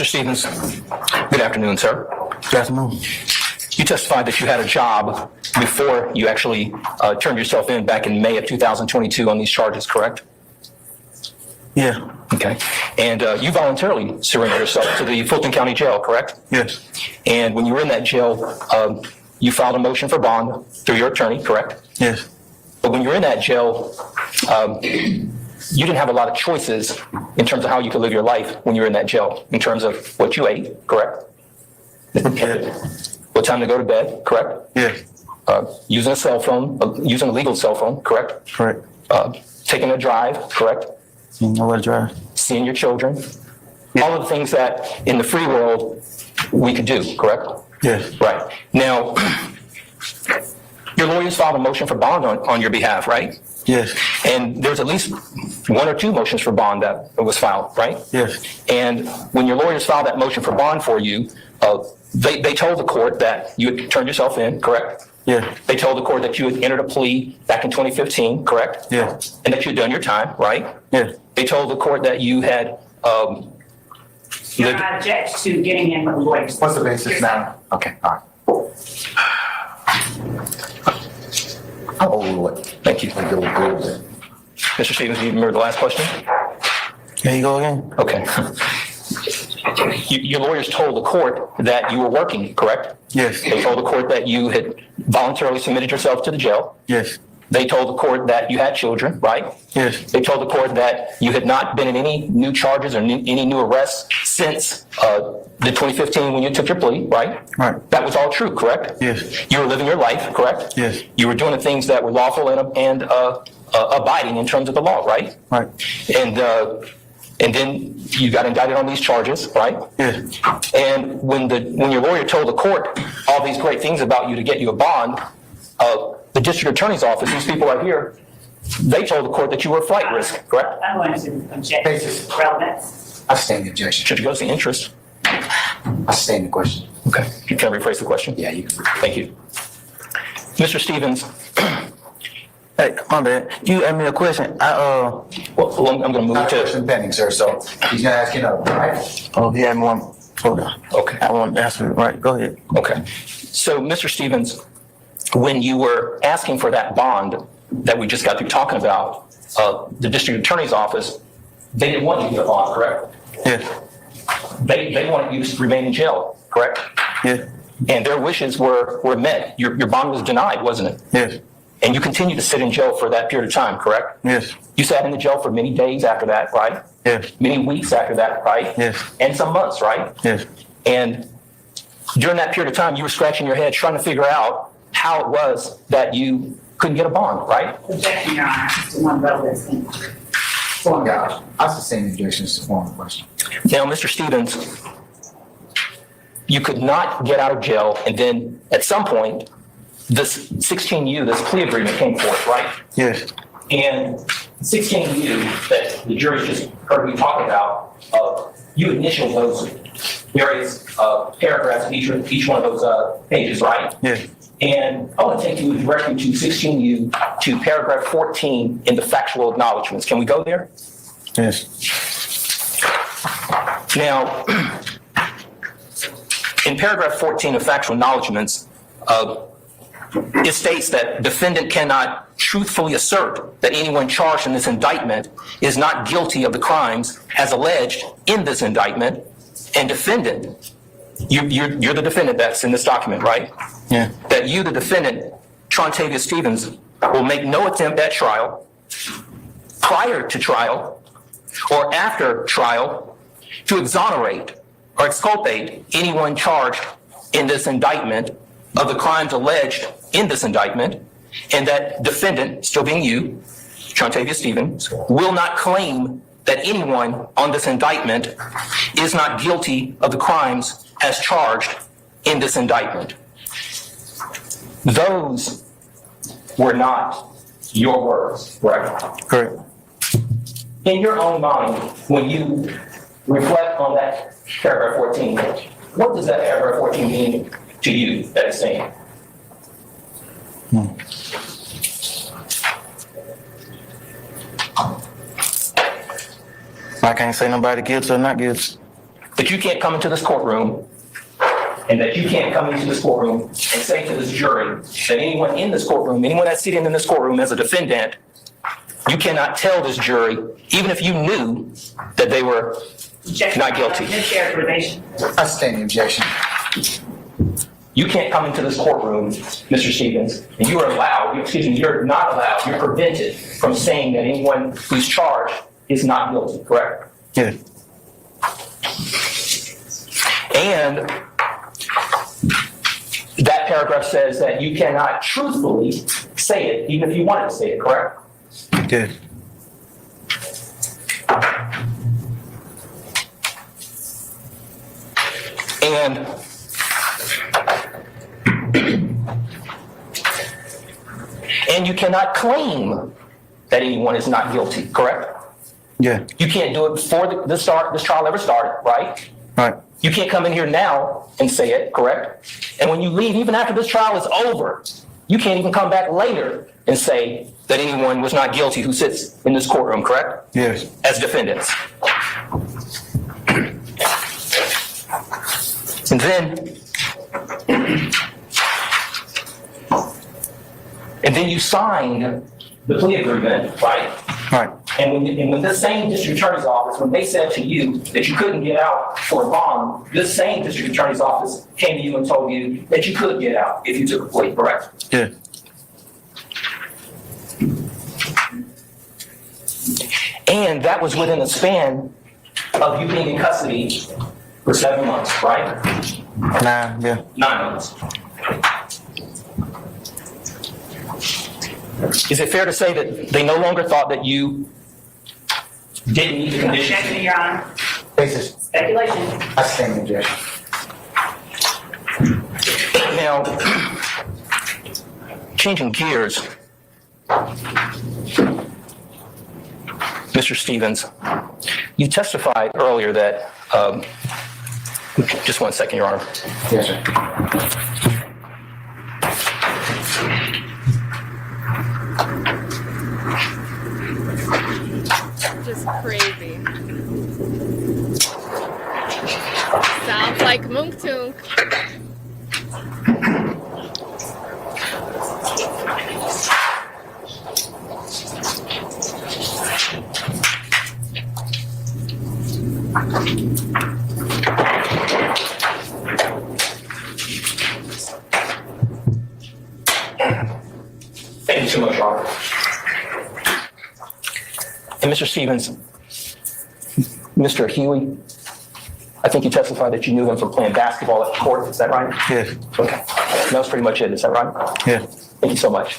Mr. Stevens, good afternoon, sir. Good afternoon. You testified that you had a job before you actually turned yourself in back in May of 2022 on these charges, correct? Yeah. Okay. And you voluntarily surrendered yourself to the Fulton County Jail, correct? Yes. And when you were in that jail, you filed a motion for bond through your attorney, correct? Yes. But when you were in that jail, you didn't have a lot of choices in terms of how you could live your life when you were in that jail, in terms of what you ate, correct? Yes. What time to go to bed, correct? Yes. Using a cell phone, using a legal cell phone, correct? Correct. Taking a drive, correct? You know where to drive. Seeing your children. Yeah. All of the things that in the free world we could do, correct? Yes. Right. Now, your lawyers filed a motion for bond on your behalf, right? Yes. And there's at least one or two motions for bond that was filed, right? Yes. And when your lawyers filed that motion for bond for you, they told the court that you had turned yourself in, correct? Yeah. They told the court that you had entered a plea back in 2015, correct? Yeah. And that you had done your time, right? Yeah. They told the court that you had You're not object to getting in with lawyers. What's the basis now? Okay, all right. I'll overrule it. Thank you. Good. Mr. Stevens, do you remember the last question? Here you go again. Okay. Your lawyers told the court that you were working, correct? Yes. They told the court that you had voluntarily submitted yourself to the jail. Yes. They told the court that you had children, right? Yes. They told the court that you had not been in any new charges or any new arrests since the 2015 when you took your plea, right? Right. That was all true, correct? Yes. You were living your life, correct? Yes. You were doing the things that were lawful and abiding in terms of the law, right? Right. And then you got indicted on these charges, right? Yes. And when your lawyer told the court all these great things about you to get you a bond, the district attorney's office, these people right here, they told the court that you were a flight risk, correct? I'm going to object to relevance. I stand the objection. Should you go to the interest? I stand the question. Okay. Can I rephrase the question? Yeah, you can. Thank you. Mr. Stevens, Hey, my bad. You asked me a question. well, I'm going to move Not a to... question pending, sir, so he's gonna ask you another one, right? Oh, he had me one. Hold on. Okay. I want to answer it. Right. Go ahead. Okay. So, Mr. Stevens, when you were asking for that bond that we just got through talking about, the district attorney's office, they didn't want you to get a bond, correct? Yes. They wanted you to remain in jail, correct? Yes. And their wishes were met. Your bond was denied, wasn't it? Yes. And you continued to sit in jail for that period of time, correct? Yes. You sat in the jail for many days after that, right? Yes. Many weeks after that, right? Yes. And some months, right? Yes. And during that period of time, you were scratching your head trying to figure out how it was that you couldn't get a bond, right? Objection, Your Honor, to one relevance thing. Oh, God, I sustain the objection to the formal question. Now, Mr. Stevens, you could not get out of jail, and then at some point, this 16U, this plea agreement came forth, right? Yes. And 16U that the jury just heard me talk about, you initialed those various paragraphs in each one of those pages, right? Yes. And I want to take you directly to 16U to paragraph 14 in the factual acknowledgments. Can we go there? Yes. Now, in paragraph 14 of factual acknowledgments, it states that defendant cannot truthfully assert that anyone charged in this indictment is not guilty of the crimes as alleged in this indictment, and defendant, you're the defendant that's in this document, right? Yeah. That you, the defendant, Trontavious Stevens, will make no attempt at trial, prior to trial, or after trial, to exonerate or exculpate anyone charged in this indictment of the crimes alleged in this indictment, and that defendant, still being you, Trontavious Stevens, will not claim that anyone on this indictment is not guilty of the crimes as charged in this indictment. Those were not your words, correct? Correct. In your own mind, when you reflect on that paragraph 14, what does that paragraph 14 mean to you that it's saying? I can't say nobody guilty or not guilty. that you can't come into this courtroom and that you can't come into this courtroom and say to this jury that anyone in this courtroom, anyone that's sitting in this courtroom as a defendant, you cannot tell this jury, even if you knew that they were not guilty. Mischaracterization. I sustain the objection. You can't come into this courtroom, Mr. Stevens, and you're not allowed, you're prevented from saying that anyone who's charged is not guilty, correct? Yeah. And that paragraph says that you cannot truthfully say it, even if you wanted to say it, correct? Yeah. And you cannot claim that anyone is not guilty, correct? Yeah. You can't do it before this trial ever started, right? Right. You can't come in here now and say it, correct? And when you leave, even after this trial is over, you can't even come back later and say that anyone was not guilty who sits in this courtroom, correct? Yes. As defendants. And then you signed the plea agreement, right? Right. And when the same district attorney's office, when they said to you that you couldn't get out for a bond, this same district attorney's office came to you and told you that you could get out if you took a plea, correct? Yeah. And that was within a span of you being in custody for 7 months, right? 9, yeah. 9 months. Is it fair to say that they no longer thought that you didn't meet the conditions? Objection, Your Honor. Basis. Speculation. I sustain the objection. Now, changing gears, Mr. Stevens, you testified earlier that, just 1 second, Your Honor. Yes, sir. Just crazy. Sounds like Monktunk. Thank you so much, Robert. And Mr. Stevens, Mr. Huey, I think you testified that you knew him from playing basketball at the court. Is that right? Yes. Okay. That was pretty much it. Is that right? Yeah. Thank you so much.